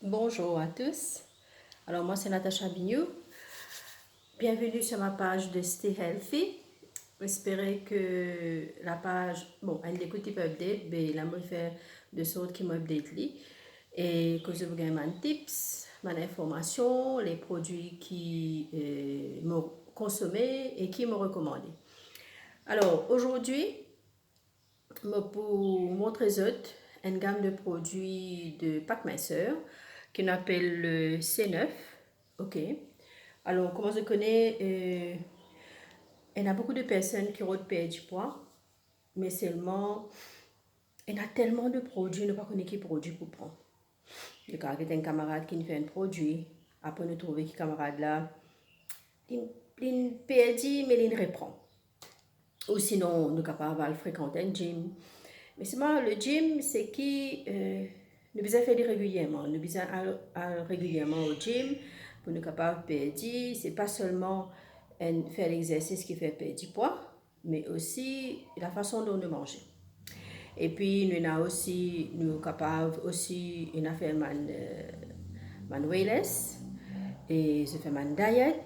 Bonjour à tous. Alors moi c'est Natacha Bignou. Bienvenue sur ma page de Stay Healthy. J'espère que la page, bon, elle écoute pas update, mais la moi fait de sorte qui m'update li et que je vous gagne mes tips, mes informations, les produits qui me consommer et qui me recommander. Alors aujourd'hui, pour montrer une gamme de produits de Packmaster qu'on appelle le C9. Ok. Alors, comment je connais, il y a beaucoup de personnes qui ont perdu du poids, mais seulement, il y a tellement de produits, ne pas connaître quel produit pour prendre. Il y a un camarade qui fait un produit, après nous trouver que camarade là, il perdu, mais il reprend. Ou sinon, nous sommes capables de fréquenter un gym. Mais seulement, le gym, c'est qui nous besoin faire régulièrement. Nous besoin aller régulièrement au gym pour nous capables de perdre. C'est pas seulement faire l'exercice qui fait perdre du poids, mais aussi la façon dont nous mangeons. Et puis, nous avons aussi, nous capables aussi, une affaire man wellness, et je fais man diet,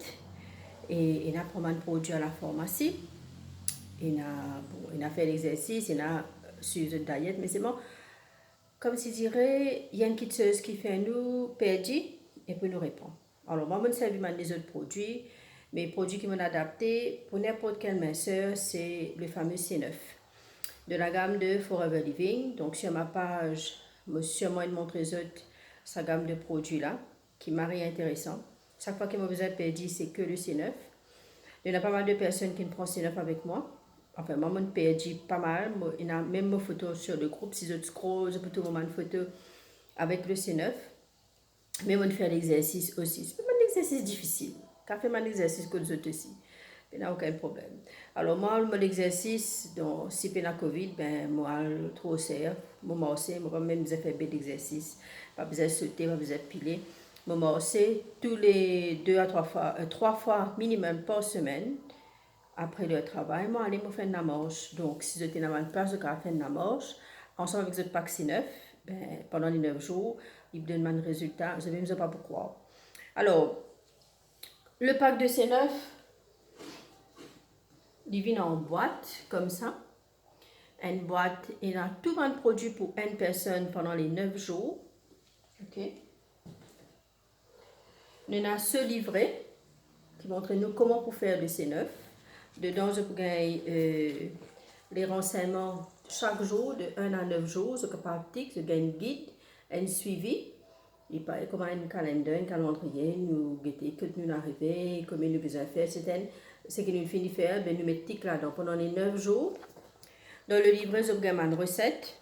et il a pris un produit à la pharmacie. Il a fait l'exercice, il a suivi une diète, mais c'est bon. Comme si dirait, il y a une quitteuse qui fait nous perdre et puis nous répond. Alors, moi, je servis des autres produits, mais les produits qui m'ont adapté pour n'importe quelle minceur, c'est le fameux C9 de la gamme de Forever Living. Donc, sur ma page, monsieur moi, il montre les autres, sa gamme de produits là, qui m'a rien intéressant. Chaque fois qu'il m'a besoin de perdre, c'est que le C9. Il y a pas mal de personnes qui prennent C9 avec moi. Enfin, moi, je perdu pas mal. Il y a même mes photos sur le groupe. Si je scroll, je peux tout moment une photo avec le C9. Mais je fais l'exercice aussi. C'est pas un exercice difficile. Quand je fais un exercice que les autres aussi. Il n'y a aucun problème. Alors, moi, mon exercice, donc, si il y a Covid, ben, moi, trop serre. Moi, marcher, moi, même, je fais bien d'exercice. Pas besoin de sauter, pas besoin de piler. Moi, marcher tous les 3 fois minimum par semaine. Après le travail, moi, allez me faire une marche. Donc, si j'étais dans une place, je vais faire une marche. Ensemble avec le pack C9, ben, pendant les 9 jours, il me donne un résultat. Je ne sais pas pourquoi. Alors, le pack de C9, il vient en boîte, comme ça. Une boîte, il a tout un produit pour une personne pendant les 9 jours. OK. Il y a ce livret qui montre nous comment pour faire le C9. Dedans, je peux gagner les renseignements chaque jour, de 1 à 9 jours. Je peux je gagne un guide, un suivi. Il parle comme un calendrier, un calendrier, nous guetter que nous arrivons, combien nous besoin faire, c'est que nous finissons de faire, ben nous mettons là-dedans pendant les 9 jours. Dans le livret, je gagne une recette.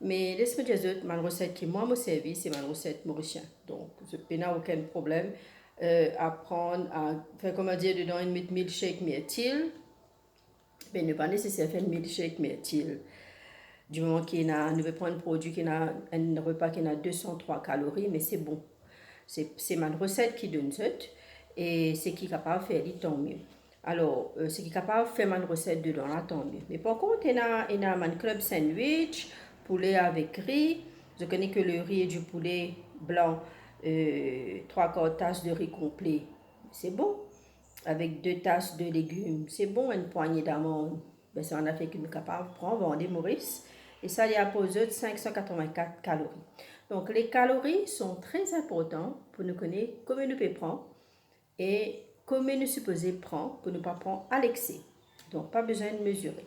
Mais laisse-moi dire, ma recette qui moi me servi, c'est ma recette mauricienne. Donc, je n'ai aucun problème à prendre, à faire, comment dire, dedans une milkshake myrtille. Mais ne pas nécessaire faire une milkshake myrtille. Du moment qu'il a, nous veut prendre un produit qui a un repas qui a 203 calories, mais c'est bon. C'est ma recette qui donne ça. Et c'est qui est capable de faire, tant mieux. Alors, c'est qui est capable de faire ma recette dedans, là, tant mieux. Mais par contre, il y a un club sandwich, poulet avec riz. Je connais que le riz et du poulet blanc, 3/4 tasses de riz complet. C'est bon. Avec 2 tasses de légumes. C'est bon, une poignée d'amandes. Ben, ça en a fait qu'une capable de prendre, vendre Maurice. Et ça, il y a posé de 584 calories. Donc, les calories sont très importantes pour nous connaître combien nous pouvons prendre et combien nous supposons prendre pour ne pas prendre à l'excès. Donc, pas besoin de mesurer.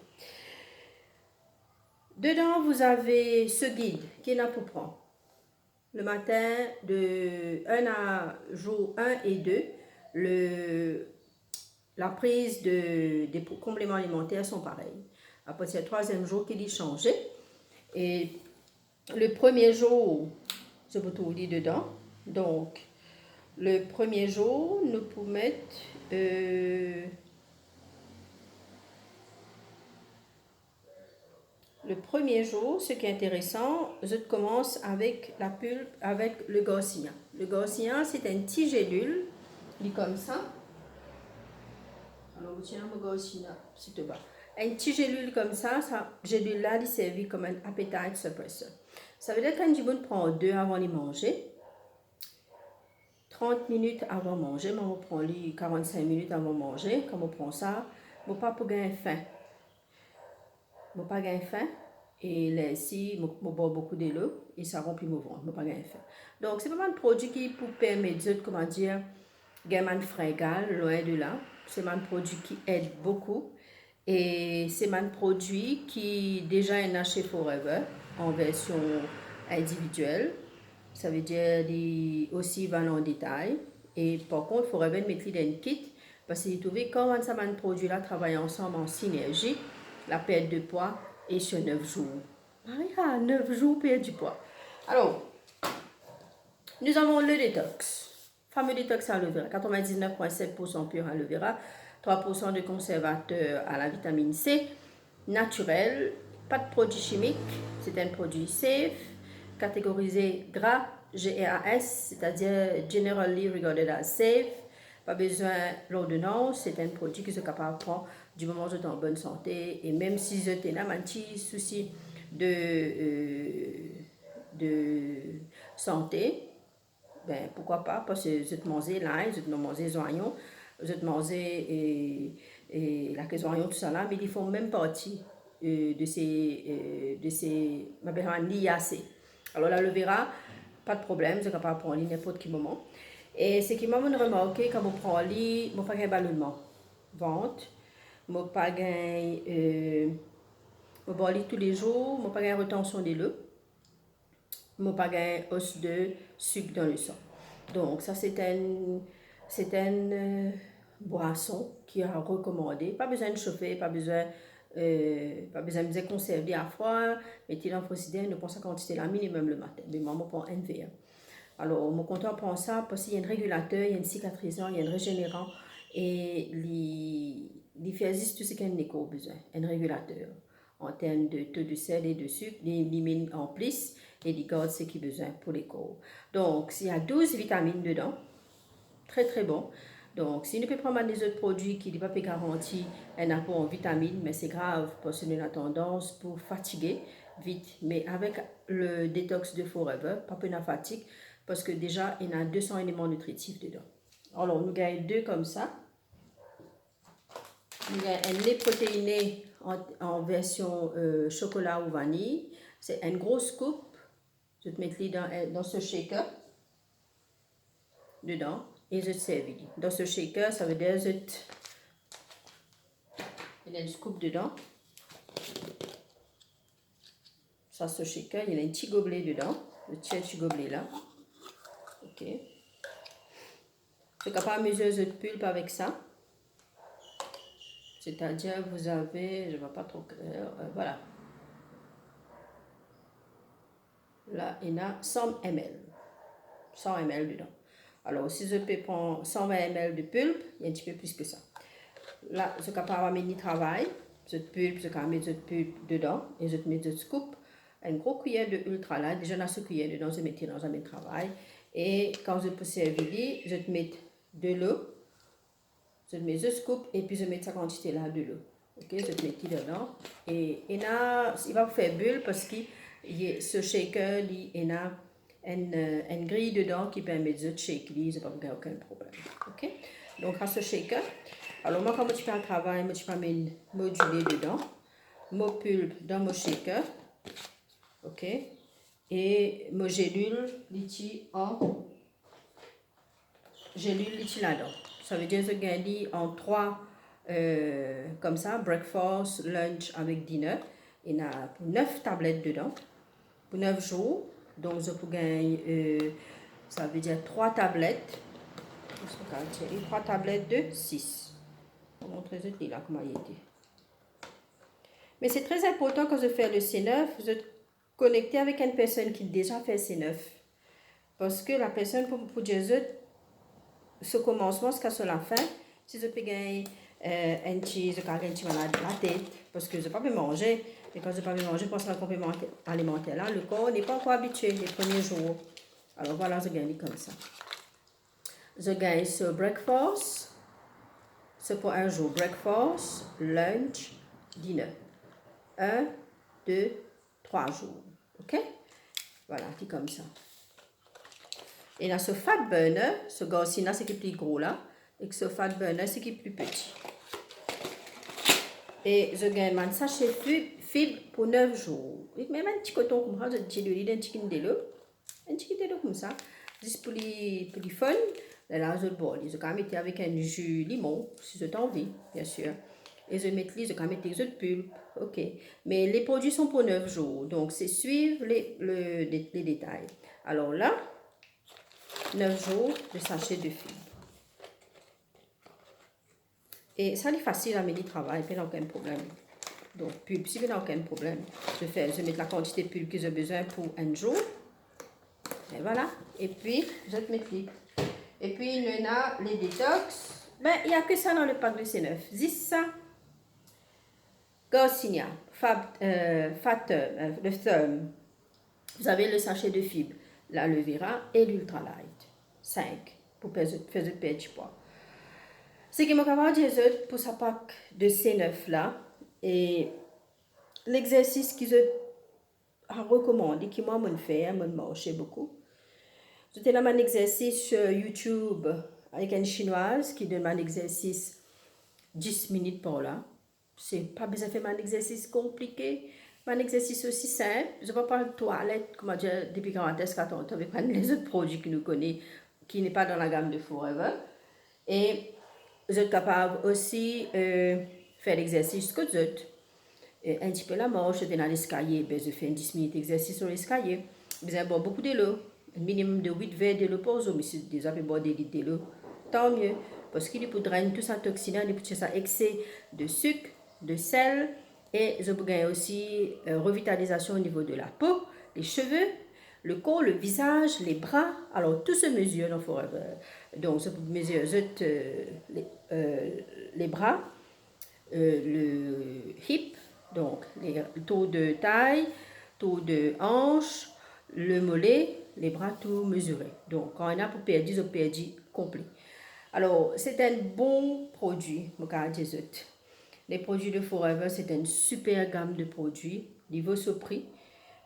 Dedans, vous avez ce guide qui est là pour prendre. Le matin, de 1 à jour 1 et 2, la prise des compléments alimentaires sont pareils. Après, c'est le 3e jour qu'il est changé. Et le 1er jour, je peux tout dire dedans. Donc, le 1er jour, nous pouvons mettre le 1er jour, ce qui est intéressant, je commence avec la pulpe, avec le garcia. Le garcia, c'est un petit gélule, il est comme ça. Alors, vous tiens mon garcia, si tu vas. Un petit gélule comme ça, gélule là, il servi comme un appetite suppressor. Ça veut dire qu'un jibon prend 2 avant de manger. 30 minutes avant manger, moi je prends les 45 minutes avant manger. Quand je prends ça, je pas pour gagner faim. Je pas gagner faim. Et là, ici, je bois beaucoup de l'eau et ça remplit mon ventre. Je pas gagner faim. Donc, c'est vraiment un produit qui pour permettre, comment dire, gagner un fringal, loin de là. C'est un produit qui aide beaucoup. Et c'est un produit qui déjà est chez Forever en version individuelle. Ça veut dire aussi vendre en détail. Et par contre, Forever mettre dans un kit parce qu'il trouve comment ça un produit là travaille ensemble en synergie, la perte de poids et sur 9 jours. Ah, 9 jours perdre du poids. Alors, nous avons le détox. Fameux détox aloe vera, 99,7% pur aloe vera, 3% de conservateur à la vitamine C, naturel, pas de produits chimiques, c'est un produit safe, catégorisé gras, GRAS, c'est-à-dire Generally Regarded as Safe, pas besoin d'ordonnance, c'est un produit que vous êtes capable de prendre du moment où vous êtes en bonne santé, et même si vous avez un petit souci de santé, ben pourquoi pas, parce que vous êtes mangé l'ail, vous êtes mangé oignons, vous êtes mangé et la caisse oignon, tout ça là, mais ils font même partie de ces liacées. Alors l'aloe vera, pas de problème, vous êtes capable de prendre n'importe quel moment. Et ce qui m'a remarqué quand je prends lit, je n'ai pas un ballonnement ventre, je n'ai pas je bois tous les jours, je n'ai pas une retention de l'eau, je n'ai pas un os de sucre dans le sang. Donc ça c'est une boisson qui a recommandé, pas besoin de chauffer, pas besoin de conserver à froid, mettez dans le frigidaire, ne pensez à quantité la minimum le matin, mais moi je prends un verre. Alors, mon compteur prend ça parce qu'il y a un régulateur, il y a un cicatrisant, il y a un régénérant et il fait juste tout ce qu'il y a besoin, un régulateur en termes de taux de sel et de sucre, il élimine en plus et il garde ce qu'il a besoin pour les corps. Donc, il y a 12 vitamines dedans, très très bon. Donc, si nous pouvons prendre des autres produits qui ne sont pas garantis un apport en vitamines, mais c'est grave parce qu'on a tendance pour fatiguer vite. Mais avec le détox de Forever, pas peu de fatigue, parce que déjà, il y a 200 éléments nutritifs dedans. Alors, nous gagnons deux comme ça. Il y a un lait protéiné en version chocolat ou vanille. C'est une grosse coupe. Je vais te mettre dans ce shaker. Dedans. Et je te servis. Dans ce shaker, ça veut dire que il y a une scoop dedans. Ça, ce shaker, il y a un petit gobelet dedans. Le petit gobelet là. Ok. Je suis capable de mesurer de pulpe avec ça. C'est-à-dire, vous avez, je ne vois pas trop clair, voilà. Là, il y a 100 ml. 100 ml dedans. Alors, si je peux prendre 120 ml de pulpe, il y a un petit peu plus que ça. Là, je suis capable de mettre du travail. Je suis capable de mettre de pulpe dedans. Et je mets de scoop. Une grosse cuillère de ultra light. Déjà, dans cette cuillère dedans, je mets dans un travail. Et quand je peux servir, je te mets de l'eau. Je mets deux scoops et puis je mets sa quantité là de l'eau. Ok, je te mets dedans. Et il va faire bulle parce que ce shaker, il a une grille dedans qui permet de shaker, il n'y a pas aucun problème. Ok, donc à ce shaker, alors moi quand je fais un travail, je peux moduler dedans, mon pulpe dans mon shaker. Ok, et mon gélule, là-dedans. Ça veut dire que je gagne en 3 comme ça, breakfast, lunch avec dinner. Il y a 9 tablettes dedans pour 9 jours. Donc je peux gagner, ça veut dire 3 tablettes. 3 tablettes de 6. Je vais vous montrer là comment il était. Mais c'est très important quand je fais le C9, vous êtes connecté avec une personne qui a déjà fait C9. Parce que la personne pour dire ce commencement, ce sur la fin, si je peux gagner un petit, je peux gagner la tête, parce que je ne peux pas manger, et quand je ne peux pas manger, pour le complément alimentaire là, le corps n'est pas encore habitué les premiers jours. Alors voilà, je gagne comme ça. Je gagne ce breakfast, c'est pour un jour, breakfast, lunch, dinner. 1, 2, 3 jours, ok? Voilà, c'est comme ça. Et là, ce fat burner, ce gaz-ci là, c'est qui est plus gros là. Et que ce fat burner, c'est qui est plus petit. Et je gagne un sachet fibre pour 9 jours. Et même un petit coton comme ça, je dis le lit, un petit délo. Un petit délo comme ça. Juste pour les fun. Là, je le bois. Je vais mettre avec un jus limon, si j'ai envie, bien sûr. Et je vais mettre les pulpe. Ok. Mais les produits sont pour 9 jours. Donc, c'est suivre les détails. Alors là, 9 jours de sachet de fibre. Et ça, c'est facile à mener travail, il n'y a aucun problème. Donc, pulpe, si il n'y a aucun problème, je mets la quantité de pulpe que j'ai besoin pour un jour. Et voilà. Et puis, je vais mettre les. Et puis, il y en a les détox. Ben, il n'y a que ça dans le pack de C9. 10 ça. Garcinia, le thumb. Vous avez le sachet de fibres, l'aloe vera et l'ultralight. 5 pour faire de perdre du poids. Ce qui m'a capable de dire pour sa pack de C9 là, et l'exercice que je recommande et qui m'a fait, m'a marché beaucoup. C'était là un exercice sur YouTube avec une chinoise qui donne un exercice 10 minutes par là. C'est pas besoin de faire un exercice compliqué, un exercice aussi simple. Je ne vais pas parler de toilette, comment dire, depuis 40 ans, avec les autres produits que nous connaissons, qui n'est pas dans la gamme de Forever. Et vous êtes capable aussi faire l'exercice que vous êtes. Un petit peu la marche, dans l'escalier, ben, je fais 10 minutes d'exercice sur l'escalier. Vous avez beaucoup de l'eau, un minimum de 8 verres de l'eau par jour, mais si vous avez boire des litres de l'eau, tant mieux. Parce qu'il peut drainer tout ça toxine, il peut ça excès de sucre, de sel, et je peux gagner aussi revitalisation au niveau de la peau, les cheveux, le corps, le visage, les bras. Alors, tout se mesure dans Forever. Donc, je peux mesurer les bras, le hip, donc le taux de taille, taux de hanche, le mollet, les bras tout mesurés. Donc, quand on a pour perdre, on perd complet. Alors, c'est un bon produit, les produits de Forever, c'est une super gamme de produits, niveau ce prix,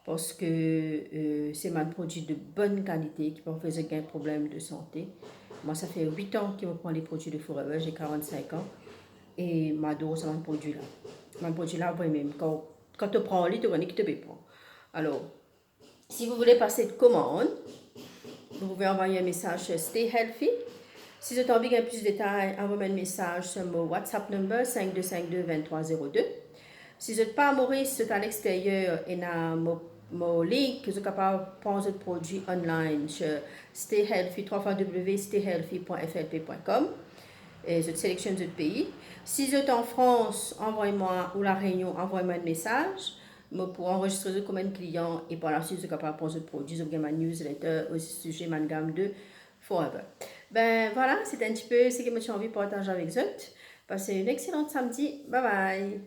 parce que c'est un produit de bonne qualité qui peut faire aucun problème de santé. Moi, ça fait 8 ans que je prends les produits de Forever, j'ai 45 ans, et m'adore ce produit-là. Ce produit-là, même, quand tu prends, tu connais qui te prend. Alors, si vous voulez passer de commande, vous pouvez envoyer un message sur Stay Healthy. Si vous avez envie de plus de détails, envoyez un message sur mon WhatsApp number 5252-2302. Si vous n'êtes pas à Maurice, si vous êtes à l'extérieur, il y a mon link que vous êtes capable de prendre votre produit online sur Stay Healthy, www.stayhealthy.flp.com. Et je sélectionne votre pays. Si vous êtes en France, envoyez-moi, ou la Réunion, envoyez-moi un message pour enregistrer comme un client et par la suite, vous êtes capable de prendre votre produit, vous avez ma newsletter au sujet de ma gamme de Forever. Ben voilà, c'est un petit peu ce que j'ai envie de partager avec vous. Passez une excellente samedi. Bye bye.